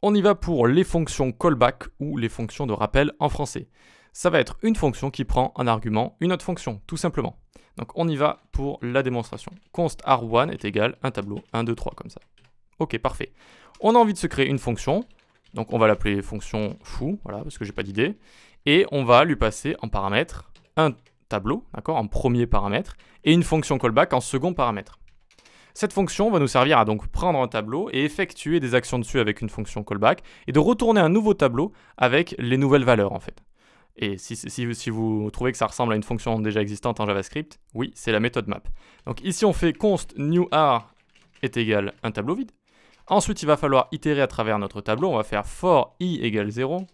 On y va pour les fonctions callback ou les fonctions de rappel en français. Ça va être une fonction qui prend en argument une autre fonction, tout simplement. Donc on y va pour la démonstration. Const arr1 est égal un tableau 1, 2, 3 comme ça. Ok, parfait. On a envie de se créer une fonction, donc on va l'appeler fonction foo, voilà, parce que j'ai pas d'idée, et on va lui passer en paramètre un tableau, d'accord, en premier paramètre, et une fonction callback en second paramètre. Cette fonction va nous servir à donc prendre un tableau et effectuer des actions dessus avec une fonction callback, et de retourner un nouveau tableau avec les nouvelles valeurs en fait. Et si vous trouvez que ça ressemble à une fonction déjà existante en JavaScript, oui, c'est la méthode map. Donc ici on fait const newArr est égal un tableau vide. Ensuite il va falloir itérer à travers notre tableau, on va faire for i égale 0,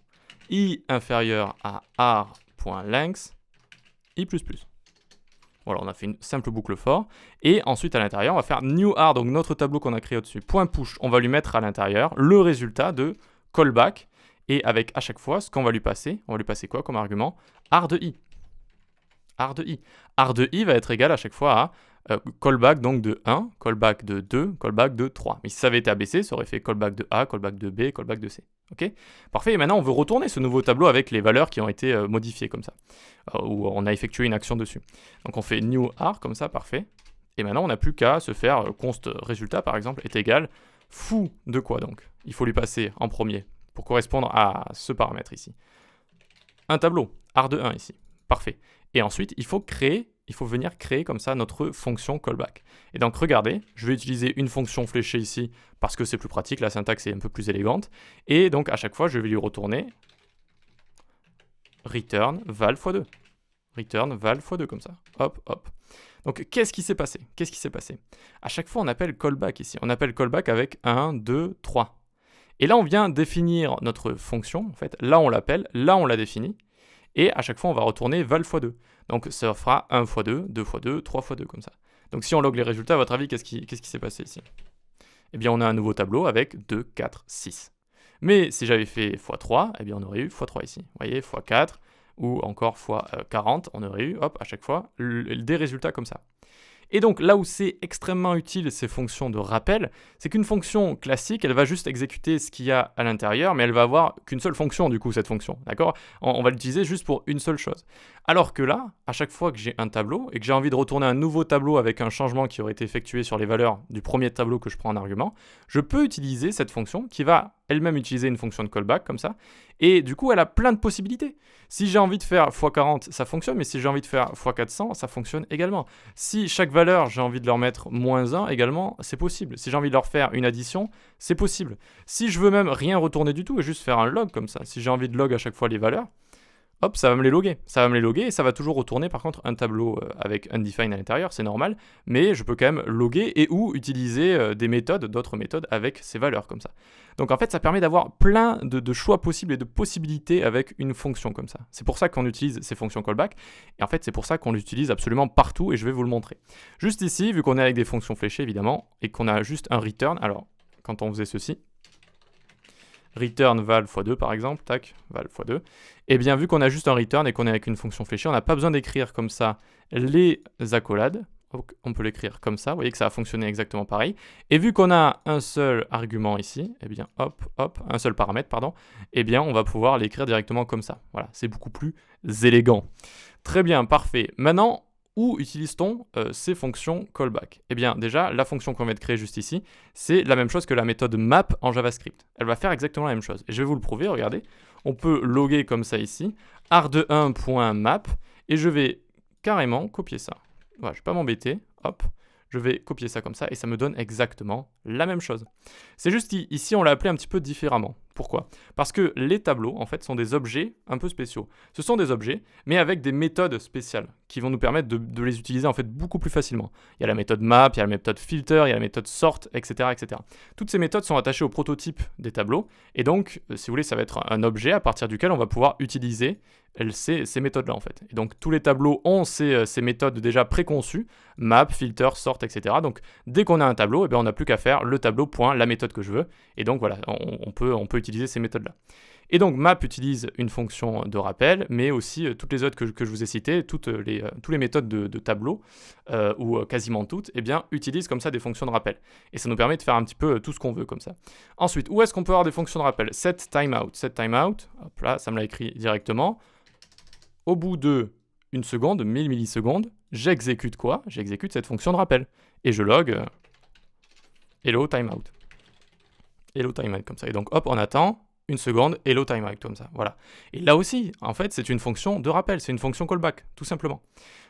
i inférieur à arr.length, i++. Voilà, on a fait une simple boucle for. Et ensuite à l'intérieur, on va faire newArr, donc notre tableau qu'on a créé au-dessus, point .push, on va lui mettre à l'intérieur le résultat de callback. Et avec à chaque fois, ce qu'on va lui passer, on va lui passer quoi comme argument? Arr de i. Arr de i. Arr de i va être égal à chaque fois à callback donc de 1, callback de 2, callback de 3. Mais si ça avait été ABC, ça aurait fait callback de A, callback de B, callback de C. Ok? Parfait, et maintenant on veut retourner ce nouveau tableau avec les valeurs qui ont été modifiées comme ça, où on a effectué une action dessus. Donc on fait new arr comme ça, parfait. Et maintenant on n'a plus qu'à se faire const résultat par exemple est égal foo de quoi donc? Il faut lui passer en premier, pour correspondre à ce paramètre ici, un tableau, arr de 1 ici, parfait. Et ensuite, il faut venir créer comme ça notre fonction callback. Et donc regardez, je vais utiliser une fonction fléchée ici parce que c'est plus pratique, la syntaxe est un peu plus élégante. Et donc à chaque fois, je vais lui retourner return val x2. Return val x2 comme ça, hop, hop. Donc qu'est-ce qui s'est passé? Qu'est-ce qui s'est passé? À chaque fois, on appelle callback ici. On appelle callback avec 1, 2, 3. Et là, on vient définir notre fonction, en fait. Là, on l'appelle, là, on la définit. Et à chaque fois, on va retourner val x2. Donc, ça fera 1 x 2, 2 x 2, 3 x 2, comme ça. Donc, si on log les résultats, à votre avis, qu'est-ce qui s'est passé ici? Eh bien, on a un nouveau tableau avec 2, 4, 6. Mais si j'avais fait x3, eh bien, on aurait eu x3 ici. Vous voyez, x4 ou encore x40, on aurait eu, hop, à chaque fois, des résultats comme ça. Et donc là où c'est extrêmement utile ces fonctions de rappel, c'est qu'une fonction classique, elle va juste exécuter ce qu'il y a à l'intérieur, mais elle va avoir qu'une seule fonction du coup cette fonction, d'accord? On va l'utiliser juste pour une seule chose. Alors que là, à chaque fois que j'ai un tableau et que j'ai envie de retourner un nouveau tableau avec un changement qui aurait été effectué sur les valeurs du premier tableau que je prends en argument, je peux utiliser cette fonction qui va elle-même utiliser une fonction de callback comme ça, et du coup elle a plein de possibilités. Si j'ai envie de faire x40, ça fonctionne, mais si j'ai envie de faire x400, ça fonctionne également. Si chaque valeur, j'ai envie de leur mettre -1 également, c'est possible. Si j'ai envie de leur faire une addition, c'est possible. Si je veux même rien retourner du tout et juste faire un log comme ça, si j'ai envie de log à chaque fois les valeurs, hop, ça va me les loguer. Ça va me les loguer et ça va toujours retourner par contre un tableau avec undefined à l'intérieur, c'est normal, mais je peux quand même loguer et ou utiliser des méthodes, d'autres méthodes avec ces valeurs comme ça. Donc en fait, ça permet d'avoir plein de choix possibles et de possibilités avec une fonction comme ça. C'est pour ça qu'on utilise ces fonctions callback et en fait, c'est pour ça qu'on l'utilise absolument partout et je vais vous le montrer. Juste ici, vu qu'on est avec des fonctions fléchées évidemment et qu'on a juste un return, alors quand on faisait ceci, return val x2 par exemple, tac, val x2, et bien vu qu'on a juste un return et qu'on est avec une fonction fléchée, on n'a pas besoin d'écrire comme ça les accolades, on peut l'écrire comme ça, vous voyez que ça va fonctionner exactement pareil, et vu qu'on a un seul argument ici, et bien hop, hop, un seul paramètre, pardon, et bien on va pouvoir l'écrire directement comme ça, voilà, c'est beaucoup plus élégant. Très bien, parfait. Maintenant, où utilise-t-on ces fonctions callback? Eh bien déjà, la fonction qu'on vient de créer juste ici, c'est la même chose que la méthode map en JavaScript. Elle va faire exactement la même chose. Et je vais vous le prouver, regardez. On peut loguer comme ça ici, arr1.map, et je vais carrément copier ça. Voilà, je ne vais pas m'embêter, hop, je vais copier ça comme ça, et ça me donne exactement la même chose. C'est juste qu'ici, on l'a appelé un petit peu différemment. Pourquoi? Parce que les tableaux, en fait, sont des objets un peu spéciaux. Ce sont des objets, mais avec des méthodes spéciales qui vont nous permettre de les utiliser en fait beaucoup plus facilement. Il y a la méthode map, il y a la méthode filter, il y a la méthode sort, etc., etc. Toutes ces méthodes sont attachées au prototype des tableaux, et donc, si vous voulez, ça va être un objet à partir duquel on va pouvoir utiliser ces méthodes-là, en fait. Et donc, tous les tableaux ont ces méthodes déjà préconçues, map, filter, sort, etc. Donc, dès qu'on a un tableau, eh bien, on n'a plus qu'à faire le tableau point la méthode que je veux, et donc voilà, on peut utiliser ces méthodes-là. Et donc map utilise une fonction de rappel, mais aussi toutes les autres que je vous ai citées, toutes les méthodes de tableau, ou quasiment toutes, eh bien, utilisent comme ça des fonctions de rappel. Et ça nous permet de faire un petit peu tout ce qu'on veut comme ça. Ensuite, où est-ce qu'on peut avoir des fonctions de rappel? Set timeout. Set timeout, hop là, ça me l'a écrit directement. Au bout de 1 seconde, 1000 millisecondes, j'exécute quoi? J'exécute cette fonction de rappel. Et je log hello timeout. Hello timeout comme ça. Et donc hop, on attend 1 seconde, hello timeout comme ça. Voilà. Et là aussi, en fait, c'est une fonction de rappel, c'est une fonction callback, tout simplement.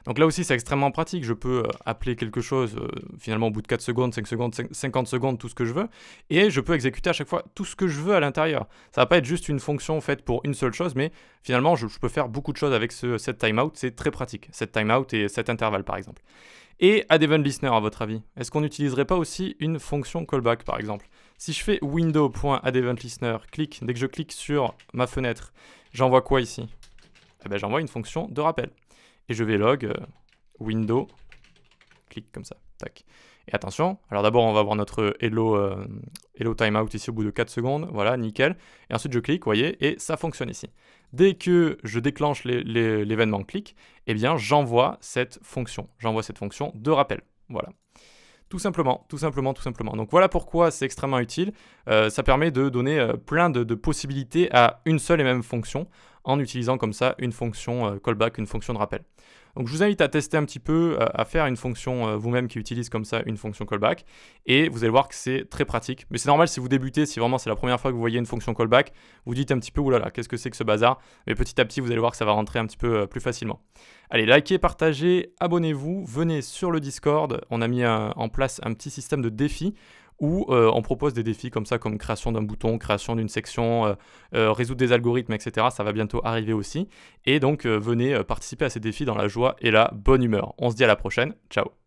Donc là aussi, c'est extrêmement pratique. Je peux appeler quelque chose finalement au bout de 4 secondes, 5 secondes, 50 secondes, tout ce que je veux. Et je peux exécuter à chaque fois tout ce que je veux à l'intérieur. Ça va pas être juste une fonction faite pour une seule chose, mais finalement, je peux faire beaucoup de choses avec cette timeout. C'est très pratique. Cette timeout et cet intervalle, par exemple. Et add event listener, à votre avis, est-ce qu'on n'utiliserait pas aussi une fonction callback, par exemple? Si je fais window.addEventListener, dès que je clique sur ma fenêtre, j'envoie quoi ici? Eh ben, j'envoie une fonction de rappel. Et je vais log window, clic comme ça, tac. Et attention, alors d'abord on va avoir notre hello timeout ici au bout de 4 secondes, voilà, nickel. Et ensuite je clique, vous voyez, et ça fonctionne ici. Dès que je déclenche l'événement clic, eh bien j'envoie cette fonction de rappel, voilà. Tout simplement. Donc voilà pourquoi c'est extrêmement utile. Ça permet de donner plein de possibilités à une seule et même fonction en utilisant comme ça une fonction callback, une fonction de rappel. Donc je vous invite à tester un petit peu, à faire une fonction vous-même qui utilise comme ça une fonction callback. Et vous allez voir que c'est très pratique. Mais c'est normal si vous débutez, si vraiment c'est la première fois que vous voyez une fonction callback, vous dites un petit peu, oulala, qu'est-ce que c'est que ce bazar? Mais petit à petit, vous allez voir que ça va rentrer un petit peu plus facilement. Allez, likez, partagez, abonnez-vous, venez sur le Discord. On a mis en place un petit système de défis où on propose des défis comme ça, comme création d'un bouton, création d'une section, résoudre des algorithmes, etc. Ça va bientôt arriver aussi. Et donc, venez participer à ces défis dans la joie et la bonne humeur. On se dit à la prochaine. Ciao.